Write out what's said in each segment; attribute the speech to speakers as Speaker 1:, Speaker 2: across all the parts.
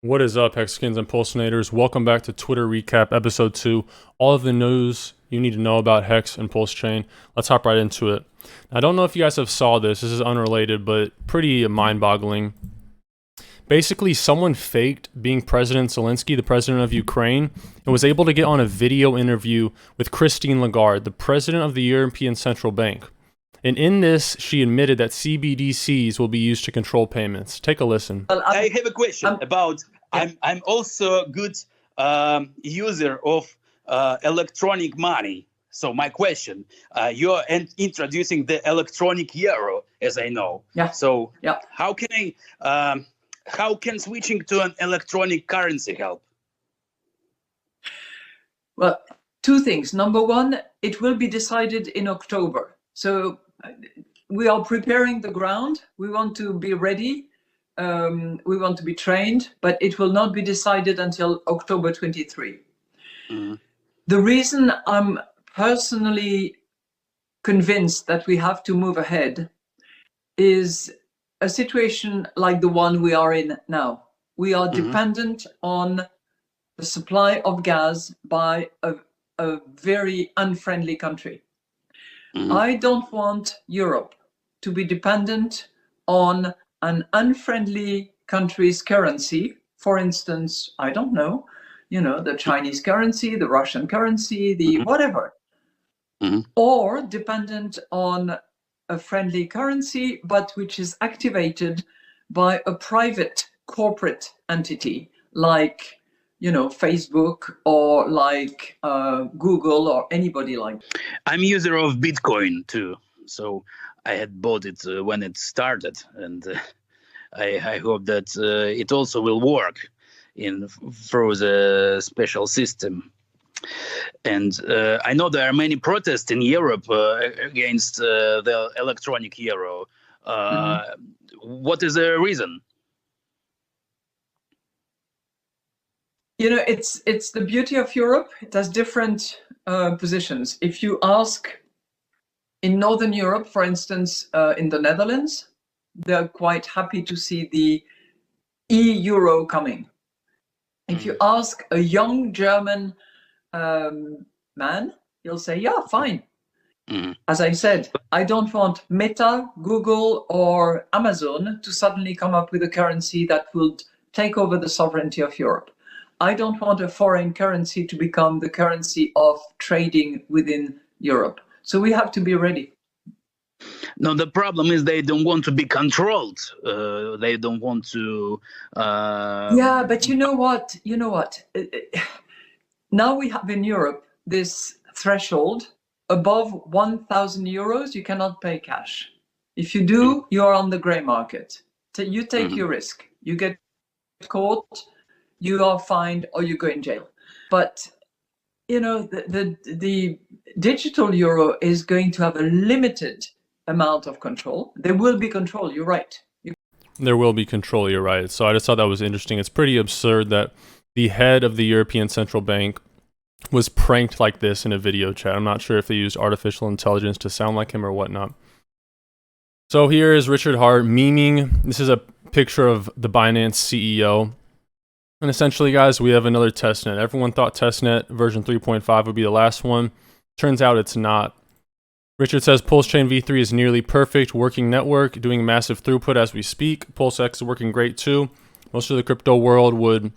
Speaker 1: What is up, Hexagons and Pulsinators? Welcome back to Twitter Recap Episode 2. All of the news you need to know about Hex and Pulsechain. Let's hop right into it. I don't know if you guys have saw this. This is unrelated, but pretty mind-boggling. Basically, someone faked being President Zelensky, the president of Ukraine, and was able to get on a video interview with Christine Lagarde, the president of the European Central Bank. And in this, she admitted that CBDCs will be used to control payments. Take a listen.
Speaker 2: Well, I have a question about. I'm also a good user of electronic money. So my question: you're introducing the electronic euro, as I know.
Speaker 3: Yeah.
Speaker 2: So
Speaker 3: yeah.
Speaker 2: How can switching to an electronic currency help?
Speaker 3: Well, two things. Number one, it will be decided in October. So we are preparing the ground. We want to be ready. We want to be trained, but it will not be decided until October 23.
Speaker 2: Mm-hmm.
Speaker 3: The reason I'm personally convinced that we have to move ahead is a situation like the one we are in now. We are dependent on the supply of gas by a very unfriendly country. I don't want Europe to be dependent on an unfriendly country's currency. For instance, I don't know, the Chinese currency, the Russian currency, the whatever, or dependent on a friendly currency, but which is activated by a private corporate entity like Facebook or like Google or anybody like.
Speaker 2: I'm user of Bitcoin too, so I had bought it when it started, and I hope that it also will work through the special system. And I know there are many protests in Europe against the electronic euro. What is the reason?
Speaker 3: It's the beauty of Europe. It has different positions. If you ask in Northern Europe, for instance, in the Netherlands, they're quite happy to see the e-euro coming. If you ask a young German man, he'll say, yeah, fine. As I said, I don't want Meta, Google, or Amazon to suddenly come up with a currency that would take over the sovereignty of Europe. I don't want a foreign currency to become the currency of trading within Europe. So we have to be ready.
Speaker 2: No, the problem is they don't want to be controlled. They don't want to.
Speaker 3: Yeah, but you know what? Now we have in Europe this threshold above 1,000 euros. You cannot pay cash. If you do, you are on the gray market. So you take your risk. You get caught, you are fined, or you go in jail. But the digital euro is going to have a limited amount of control. There will be control. You're right.
Speaker 1: There will be control, you're right. So I just thought that was interesting. It's pretty absurd that the head of the European Central Bank was pranked like this in a video chat. I'm not sure if they used artificial intelligence to sound like him or whatnot. So here is Richard Hart memeing. This is a picture of the Binance CEO. And essentially, guys, we have another testnet. Everyone thought testnet version 3.5 would be the last one. Turns out it's not. Richard says Pulsechain v3 is nearly perfect working network, doing massive throughput as we speak. PulseX is working great too. Most of the crypto world would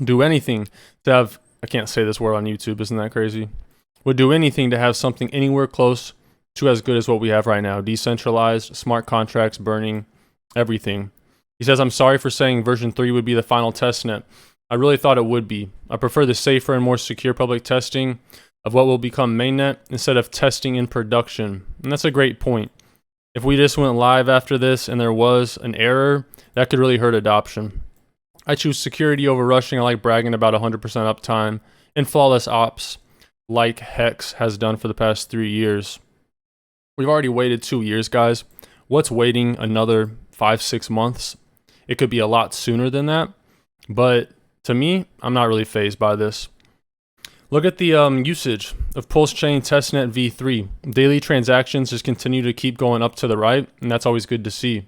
Speaker 1: do anything to have, I can't say this word on YouTube, isn't that crazy? Would do anything to have something anywhere close to as good as what we have right now. Decentralized, smart contracts, burning, everything. He says, I'm sorry for saying version 3 would be the final testnet. I really thought it would be. I prefer the safer and more secure public testing of what will become mainnet instead of testing in production. And that's a great point. If we just went live after this and there was an error, that could really hurt adoption. I choose security over rushing. I like bragging about 100% uptime and flawless ops like Hex has done for the past 3 years. We've already waited 2 years, guys. What's waiting another 5-6 months? It could be a lot sooner than that. But to me, I'm not really fazed by this. Look at the usage of Pulsechain testnet v3. Daily transactions just continue to keep going up to the right, and that's always good to see.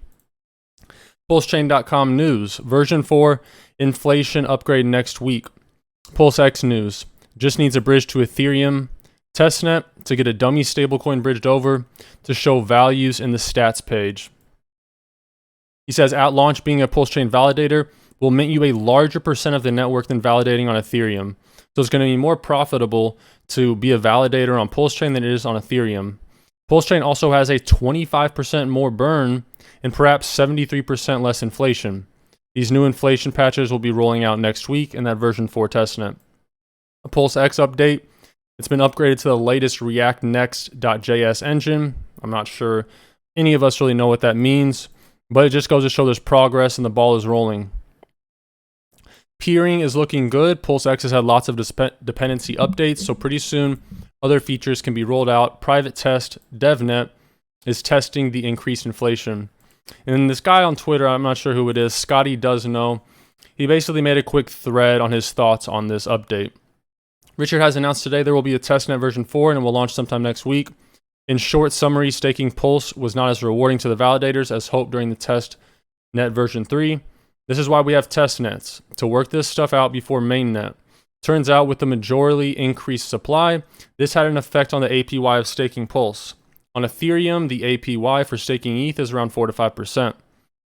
Speaker 1: Pulsechain.com news. Version 4 inflation upgrade next week. PulseX news. Just needs a bridge to Ethereum testnet to get a dummy stablecoin bridged over to show values in the stats page. He says at launch, being a Pulsechain validator will mint you a larger percent of the network than validating on Ethereum. So it's going to be more profitable to be a validator on Pulsechain than it is on Ethereum. Pulsechain also has a 25% more burn and perhaps 73% less inflation. These new inflation patches will be rolling out next week in that version 4 testnet. A PulseX update. It's been upgraded to the latest React Next.js engine. I'm not sure any of us really know what that means, but it just goes to show there's progress and the ball is rolling. Peering is looking good. PulseX has had lots of dependency updates, so pretty soon other features can be rolled out. Private test DevNet is testing the increased inflation. And this guy on Twitter, I'm not sure who it is, Scotty Does Know, he basically made a quick thread on his thoughts on this update. Richard has announced today there will be a testnet version 4 and it will launch sometime next week. In short summary, staking Pulse was not as rewarding to the validators as hoped during the testnet version 3. This is why we have testnets, to work this stuff out before mainnet. Turns out with the majorly increased supply, this had an effect on the APY of staking Pulse. On Ethereum, the APY for staking ETH is around 4 to 5%.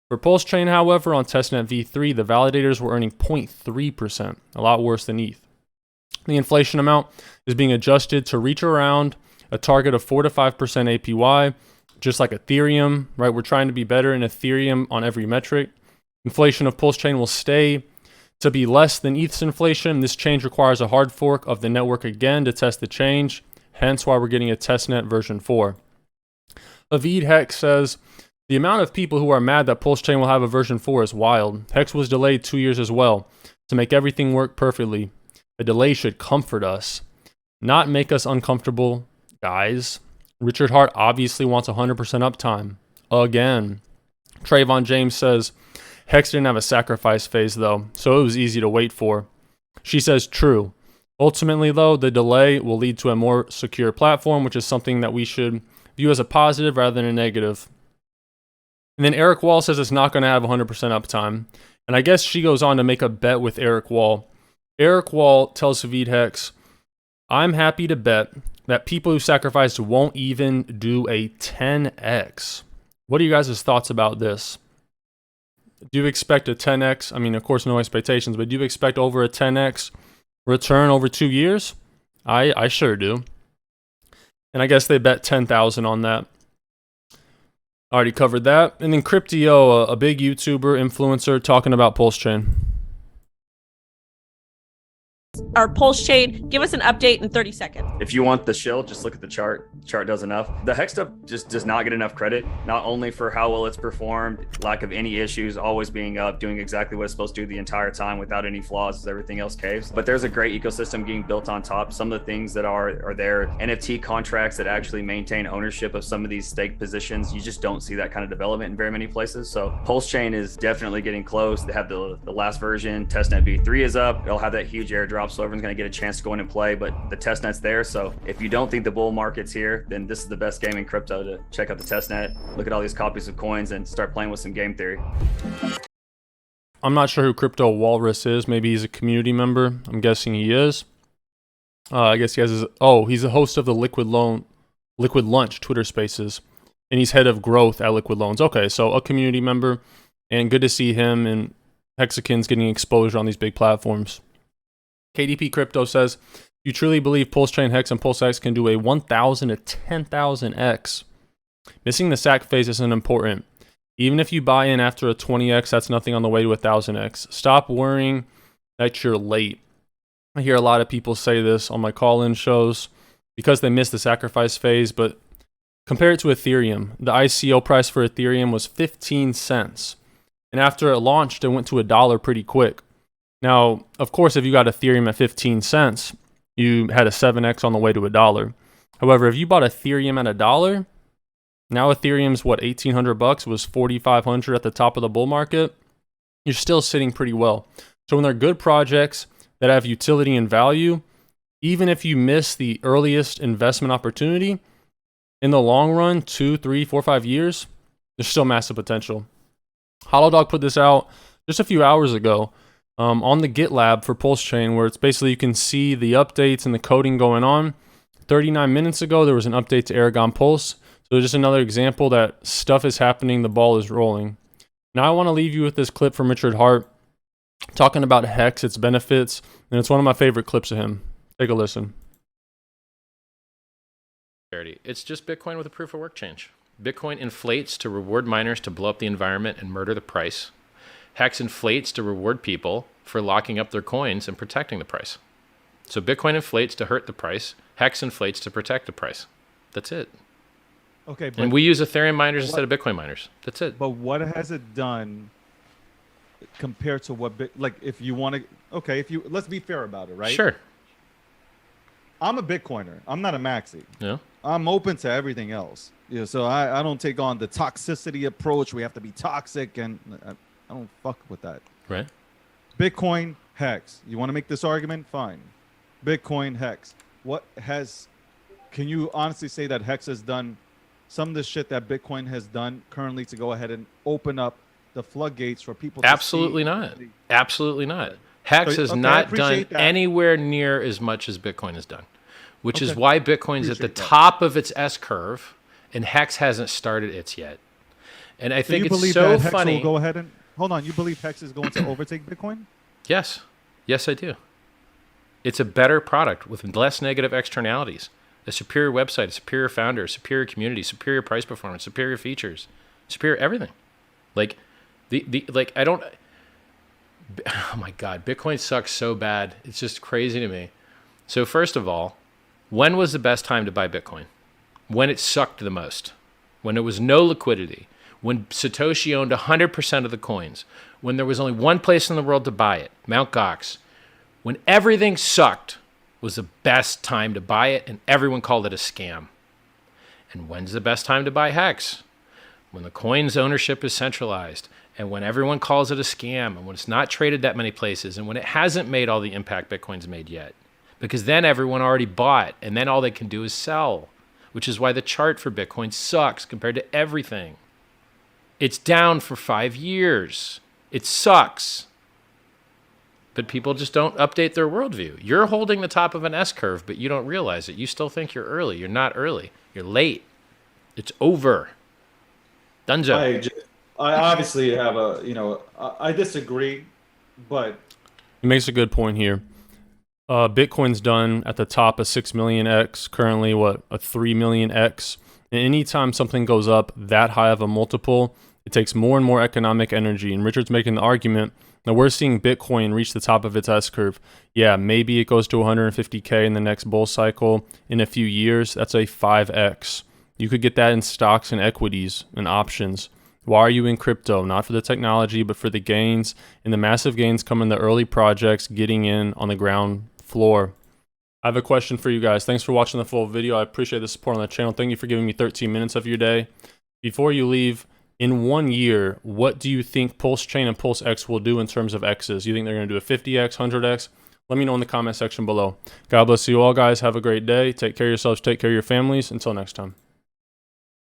Speaker 1: For Pulsechain, however, on testnet v3, the validators were earning 0.3%, a lot worse than ETH. The inflation amount is being adjusted to reach around a target of 4 to 5% APY, just like Ethereum, right? We're trying to be better in Ethereum on every metric. Inflation of Pulsechain will stay to be less than ETH's inflation. This change requires a hard fork of the network again to test the change, hence why we're getting a testnet version 4. Avid Hex says, the amount of people who are mad that Pulsechain will have a version 4 is wild. Hex was delayed 2 years as well to make everything work perfectly. A delay should comfort us, not make us uncomfortable, guys. Richard Hart obviously wants 100% uptime. Again. Trayvon James says, Hex didn't have a sacrifice phase though, so it was easy to wait for. She says, true. Ultimately though, the delay will lead to a more secure platform, which is something that we should view as a positive rather than a negative. And then Eric Wall says it's not going to have 100% uptime. And I guess she goes on to make a bet with Eric Wall. Eric Wall tells Savid Hex, I'm happy to bet that people who sacrificed won't even do a 10x. What are you guys' thoughts about this? Do you expect a 10x? I mean, of course, no expectations, but do you expect over a 10x return over 2 years? I sure do. And I guess they bet 10,000 on that. Already covered that. And then Cryptio, a big YouTuber, influencer, talking about Pulsechain.
Speaker 4: Our Pulsechain, give us an update in 30 seconds.
Speaker 5: If you want the shill, just look at the chart. The chart does enough. The Hex stuff just does not get enough credit, not only for how well it's performed, lack of any issues, always being up, doing exactly what it's supposed to do the entire time without any flaws as everything else caves. But there's a great ecosystem getting built on top. Some of the things that are there, NFT contracts that actually maintain ownership of some of these stake positions, you just don't see that kind of development in very many places. So Pulsechain is definitely getting close. They have the last version, testnet v3 is up. They'll have that huge airdrop, so everyone's going to get a chance to go in and play, but the testnet's there. So if you don't think the bull market's here, then this is the best game in crypto to check out the testnet, look at all these copies of coins, and start playing with some game theory.
Speaker 1: I'm not sure who Crypto Walrus is. Maybe he's a community member. I'm guessing he is. I guess he has his... Oh, he's the host of the Liquid Lunch Twitter Spaces, and he's head of growth at Liquid Loans. Okay, so a community member, and good to see him and Hexicans getting exposure on these big platforms. KDP Crypto says, you truly believe Pulsechain, Hex, and PulseX can do a 1,000 to 10,000x. Missing the sack phase isn't important. Even if you buy in after a 20x, that's nothing on the way to a 1,000x. Stop worrying that you're late. I hear a lot of people say this on my call-in shows because they missed the sacrifice phase, but compare it to Ethereum. The ICO price for Ethereum was 15 cents. And after it launched, it went to $1 pretty quick. Now, of course, if you got Ethereum at 15 cents, you had a 7x on the way to $1. However, if you bought Ethereum at $1, now Ethereum's what, $1,800 was $4,500 at the top of the bull market. You're still sitting pretty well. So when they're good projects that have utility and value, even if you miss the earliest investment opportunity, in the long run, 2, 3, 4, 5 years, there's still massive potential. HoloDog put this out just a few hours ago on the GitLab for Pulsechain, where it's basically you can see the updates and the coding going on. 39 minutes ago, there was an update to Aragon Pulse. So just another example that stuff is happening, the ball is rolling. Now I want to leave you with this clip from Richard Hart talking about Hex, its benefits, and it's one of my favorite clips of him. Take a listen.
Speaker 6: It's just Bitcoin with a proof of work change. Bitcoin inflates to reward miners to blow up the environment and murder the price. Hex inflates to reward people for locking up their coins and protecting the price. So Bitcoin inflates to hurt the price. Hex inflates to protect the price. That's it.
Speaker 7: Okay, but
Speaker 6: and we use Ethereum miners instead of Bitcoin miners. That's it.
Speaker 7: But what has it done compared to what, like, if you want to, okay, if you, let's be fair about it, right?
Speaker 6: Sure.
Speaker 7: I'm a Bitcoiner. I'm not a maxi.
Speaker 6: Yeah.
Speaker 7: I'm open to everything else. Yeah, so I don't take on the toxicity approach. We have to be toxic, and I don't fuck with that.
Speaker 6: Right.
Speaker 7: Bitcoin, Hex. You want to make this argument? Fine. Bitcoin, Hex. Can you honestly say that Hex has done some of the shit that Bitcoin has done currently to go ahead and open up the floodgates for people to
Speaker 6: Absolutely not. Absolutely not. Hex has not done anywhere near as much as Bitcoin has done, which is why Bitcoin's at the top of its S curve and Hex hasn't started its yet. And I think it's so funny.
Speaker 7: Hex will go ahead and hold on. You believe Hex is going to overtake Bitcoin?
Speaker 6: Yes. Yes, I do. It's a better product with less negative externalities, a superior website, a superior founder, a superior community, superior price performance, superior features, superior everything. Like oh my God, Bitcoin sucks so bad. It's just crazy to me. So first of all, when was the best time to buy Bitcoin? When it sucked the most, when there was no liquidity, when Satoshi owned 100% of the coins, when there was only one place in the world to buy it, Mt. Gox. When everything sucked was the best time to buy it, and everyone called it a scam. And when's the best time to buy Hex? When the coin's ownership is centralized, and when everyone calls it a scam, and when it's not traded that many places, and when it hasn't made all the impact Bitcoin's made yet. Because then everyone already bought, and then all they can do is sell, which is why the chart for Bitcoin sucks compared to everything. It's down for 5 years. It sucks. But people just don't update their worldview. You're holding the top of an S curve, but you don't realize it. You still think you're early. You're not early. You're late. It's over. Dunzo.
Speaker 7: I obviously have I disagree, but
Speaker 1: He makes a good point here. Bitcoin's done at the top of 6 million X, currently a 3 million X. And anytime something goes up that high of a multiple, it takes more and more economic energy. And Richard's making the argument that we're seeing Bitcoin reach the top of its S curve. Yeah, maybe it goes to 150K in the next bull cycle in a few years. That's a 5X. You could get that in stocks and equities and options. Why are you in crypto? Not for the technology, but for the gains. And the massive gains come in the early projects getting in on the ground floor. I have a question for you guys. Thanks for watching the full video. I appreciate the support on the channel. Thank you for giving me 13 minutes of your day. Before you leave, in 1 year, what do you think Pulsechain and PulseX will do in terms of X's? You think they're going to do a 50X, 100X? Let me know in the comment section below. God bless you all, guys. Have a great day. Take care of yourselves. Take care of your families. Until next time.